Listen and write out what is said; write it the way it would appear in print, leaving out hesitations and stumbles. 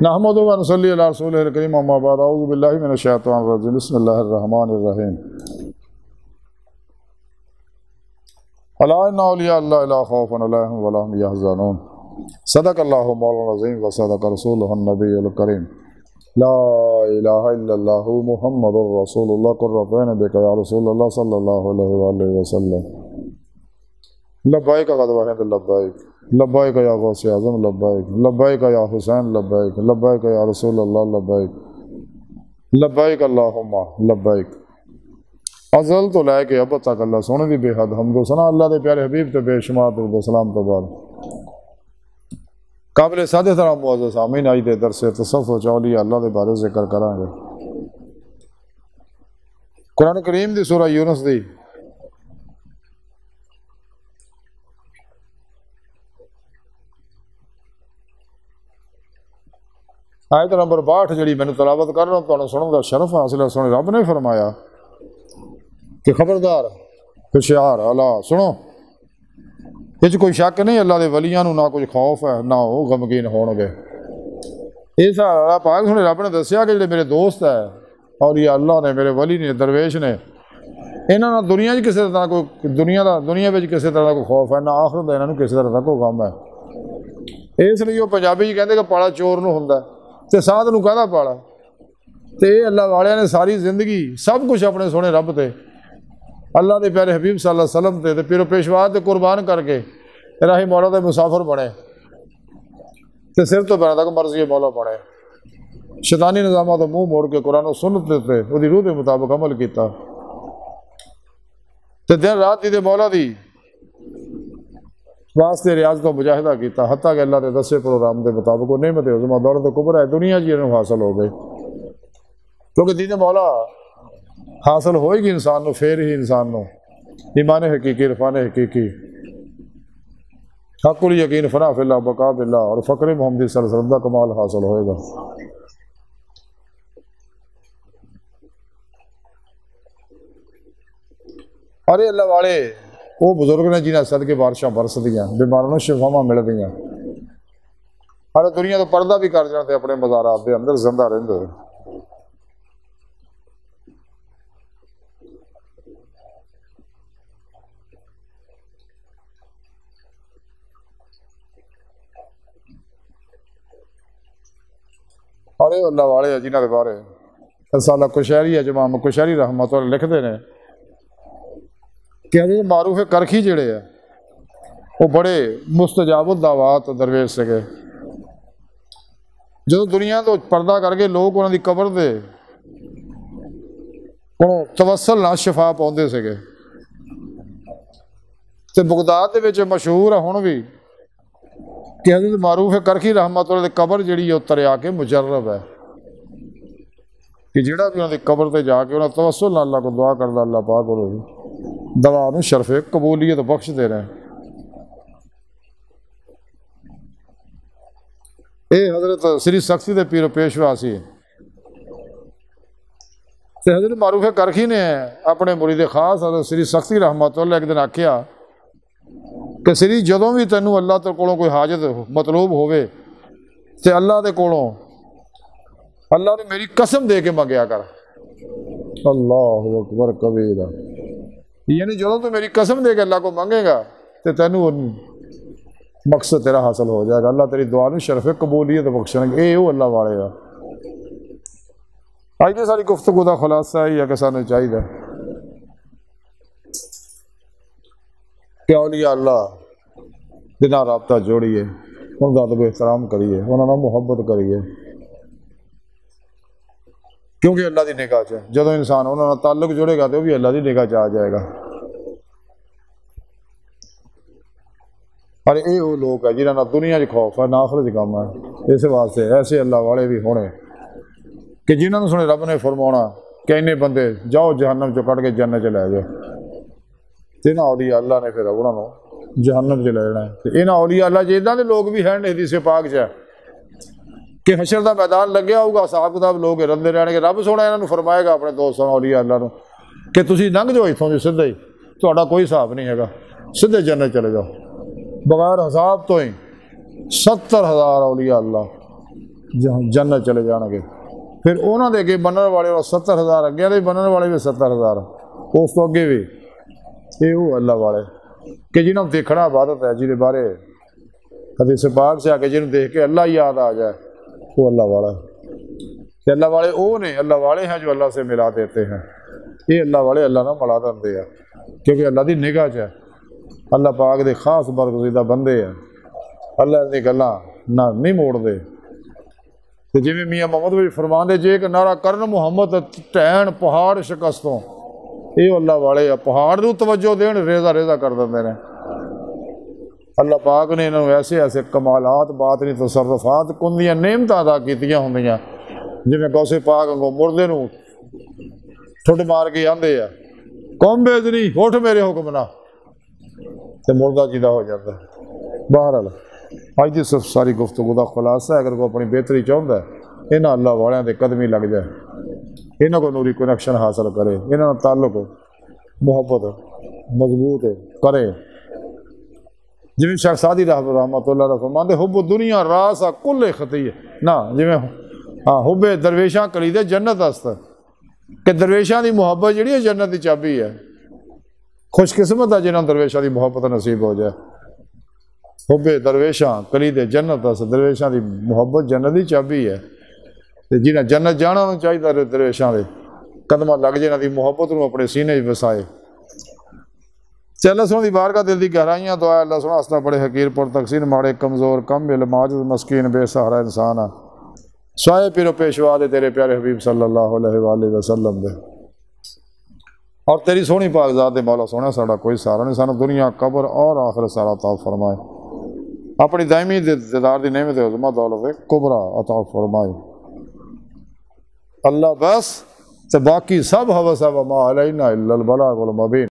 نحمدہ و نصلی علی رسولہ الکریم اما بعد اعوذ باللہ من الشیطان الرجیم بسم اللہ الرحمن الرحیم الا ان اولیاء اللہ لا خوف علیہم ولا هم یحزنون صدق اللہ مولانا العظیم و صدق رسولہ النبی الکریم لا الہ الا اللہ محمد رسول اللہ قرۃ عین بک یا رسول اللہ صلی اللہ علیہ وآلہ وسلم لبیک قد وحید لبیک لبیک یا غوث اعظم لبیک لبیک یا حسین لبیک لبیک یا رسول اللہ لبیک لبیک اللہم لبیک ازل تو لے کے اب تک اللہ سونے دی بے حد حمد و ثنا اللہ دے پیارے حبیب تے بے شمار درود و سلام تو بعد قابل سادہ ترام معزز سامعین آج دے درس تصوف اولیاء اللہ دے بارے ذکر کریں گے قرآن کریم دی سورہ یونس دی آیت نمبر 62 جڑی میں تلاوت کر رہا ہوں تو سننے کا شرف حاصل ہے. سنے رب نے فرمایا کہ خبردار ہوشیار اللہ سنو یہ کوئی شک نہیں اللہ دے ولیاں نو نہ کوئی خوف ہے نہ وہ غمگین ہون گے. اس اللہ پاک سنے رب نے دسیا کہ جڑے میرے دوست ہے اور یہ اللہ نے میرے ولی نے درویش نے انہاں نہ دنیا وچ کسی طرح کوئی دنیا وچ کسی طرح کوئی خوف ہے نہ آخرت انہاں نو کسی طرح دا کوئی غم ہے. اس لیے وہ پنجابی کہندے کہ پالا چور نو ہوندا تے ساتھ نو کہدا پالا تے اللہ والیاں نے ساری زندگی سب کچھ اپنے سونے رب تے اللہ دے پیارے حبیب صلی اللہ علیہ وسلم تے پیر و پیشوا تے قربان کر کے راہ مولا دے مسافر بنے تے سر تو پیر تک مرضی مولا بنے. شیطانی نظامات تو منہ موڑ کے قرآن و سنت تے وہ دی روح دے مطابق عمل کیتا تے دن رات دی دے مولا دی واسطے ریاض تو مجاہدہ کیتا حتیٰ کہ اللہ دے دسے پروگرام دے مطابق وہ نعمت عظمہ دولت کبر ہے دنیا جی انہوں حاصل ہو گئے کیونکہ دین مولا حاصل ہوئے گی انسان نو پھر ہی انسان نو ایمان حقیقی عرفان حقیقی حق الیقین فنا فی اللہ بقا باللہ اور فقر محمدی صلی اللہ علیہ وسلم کا کمال حاصل ہوئے گا. ارے اللہ والے وہ بزرگ نے جنہیں صدقے بارشاں برس دیاں بیماروں شفاواں مل دیاں اور دنیا تو پردہ بھی کر جاتے اپنے مزارات دے اندر زندہ رہندے. ارے اللہ والے جنہاں دے بارے رسالہ کشہری ہے جمام کشہری رحمت اللہ لکھتے ہیں کہ حضرت معروف کرکھی جڑے ہیں وہ بڑے مستجاب الدعوات درویش سکے جو دنیا تو پردہ کر کے لوگ انہوں دی قبر دے توسل نہ شفا پاؤندے سکے تے بغداد دے وچ مشہور ہے ہن بھی کہ حضرت معروف کرکھی رحمت اللہ دی قبر جڑی ہے اترے آ کے مجرب ہے کہ جڑا بھی انہوں دی قبر تے جا کے انہوں توسل نہ اللہ کو دعا کردا اللہ پاک اور دعا نو شرف قبولیت بخش دے رہے ہیں. اے حضرت سری سختی دے پیر و پیشوا سی تے حضرت معروف کرکھی نے اپنے مرید خاص حضرت سری سختی رحمت اللہ ایک دن آکھیا کہ سری جدوں بھی تینوں اللہ تے کولوں کوئی حاجت مطلوب ہوئے تے اللہ دے کولوں اللہ نے میری قسم دے کے منگیا کر. اللہ اکبر کبیرہ یعنی جو تو میری قسم دے کے اللہ کو مانگے گا تو تینوں مقصد تیرا حاصل ہو جائے گا. اللہ تیری دعا نو شرف قبولیت بخشن گے. اے وہ اللہ والے گا. آج نے ساری گفتگو کا خلاصہ ہی ہے کہ سانو چاہیے کہ اولیاء اللہ بنا رابطہ جوڑیے ان کا ادب احترام کریے انہوں نے محبت کریے کیونکہ اللہ دی نگاہ چ جدو انسان انہوں نے تعلق جڑے گا تو وہ بھی اللہ دی نگاہ چ آ جائے گا. اور یہ وہ لوگ ہے جنہوں نے دنیا چ خوف ہے نہ آخرت چ غم ہے. اس واسطے ایسے اللہ والے بھی ہونے کہ جنہوں نے سنے رب نے فرمانا کہ اینے بندے جاؤ جہنم چ کٹ کے جنت چ لے جاؤ تے نہ اولیاء اللہ نے پھر انہوں نے جہنم چ لے جانا ہے. انہاں اولیاء اللہ جے اداں دے لوگ بھی ہیں حدیث پاک چ کہ حشر دا میدان لگیا ہوگا حساب کتاب لوگ رندے رہنے گے. رب سونا انہوں نے فرمائے گا اپنے دوستوں اولیاء اللہ نو کہ تسی لنگھ جاؤ اتوں دی سدھے ہی تہاڈا کوئی حساب نہیں ہے گا سدھے جنت چلے جاؤ بغیر حساب تو ہی. 70,000 اولیاء اللہ جنت چلے جان گے۔ پھر انہوں دے اگے بننے والے 70,000 اگے دے بننے والے بھی 70,000 اس تو اگے بھی یہ وہ اللہ والے کہ جنہوں دیکھنا عبادت ہے، جنہیں بارے حدیث پاک سے آ کے جنہوں دیکھ کے اللہ یاد آ جائے وہ اللہ والا ہے۔ کہ اللہ والے وہ نے اللہ والے ہیں جو اللہ سے ملا دیتے ہیں، یہ اللہ والے اللہ نہ ملا دے ہیں کیونکہ اللہ دی نگاہ ہے، اللہ پاک دے خاص برگزیدہ بندے ہیں، اللہ دی گلاں نہ نہیں موڑ دے۔ تو جی میاں محمد بھی فرمان دے جے کہ نعرہ کرن محمد ٹہن پہاڑ شکستوں، یہ اللہ والے پہاڑ نو توجہ دین ریزہ ریزہ کر دیں نے۔ اللہ پاک نے انہوں ایسے ایسے کمالات باطنی تصرفات کندیاں نعمت ادا کیتیاں ہوندیاں جی میں غوث پاک کو مردے نو ٹھڈ مار کے آندے ہیں قوم بیدنی اٹھ میرے حکم نہ تے مردہ جیدہ ہو جاتا ہے۔ بہرحال آج دی صرف ساری گفتگو دا خلاصہ ہے، اگر کوئی اپنی بہتری چاہتا ہے انہاں اللہ والیاں دے قدمی لگ جائے، انہاں کو نوری کنیکشن حاصل کرے، انہاں تعلق محبت مضبوط کرے۔ جی شیخ سعدی رحمۃ اللہ علیہ فرماندے حب دنیا راس کل خطیہ نہ جی ہاں حب درویشاں کلید جنت است کہ درویشاں دی محبت جڑی ہے جنت دی چابی ہے۔ خوش قسمت ہے جنہاں درویشاں دی محبت نصیب ہو جائے۔ حب درویشاں کلید جنت است، درویشاں دی محبت جنت دی چابی ہے۔ جنہاں جنت جانا چاہیے درویشاں دے قدمہ لگ جنہاں دی محبت نو اپنے سینے وسائے۔ اللہ سنو دی بارگاہ دل دی گہرائیاں دعا اللہ سنو اسنا بڑے حقیر پر تقسیر ماڑے کمزور کم علم عاجز مسکین بے سہارا انسان ہے سوائے پیرو پیشوا دے تیرے پیارے حبیب صلی اللہ علیہ وآلہ وسلم دے اور تیری سونی پاک ذات دے مولا سونا ساڑا کوئی سہارا نہیں، سانو دنیا قبر اور آخر سارا عطا فرمائے، اپنی دائمی دیدار دی نعمت عظمت دولت کبرا عطا فرمائے اللہ بس تے باقی سب حوث ہے وما علینا الا البلاغ المبین۔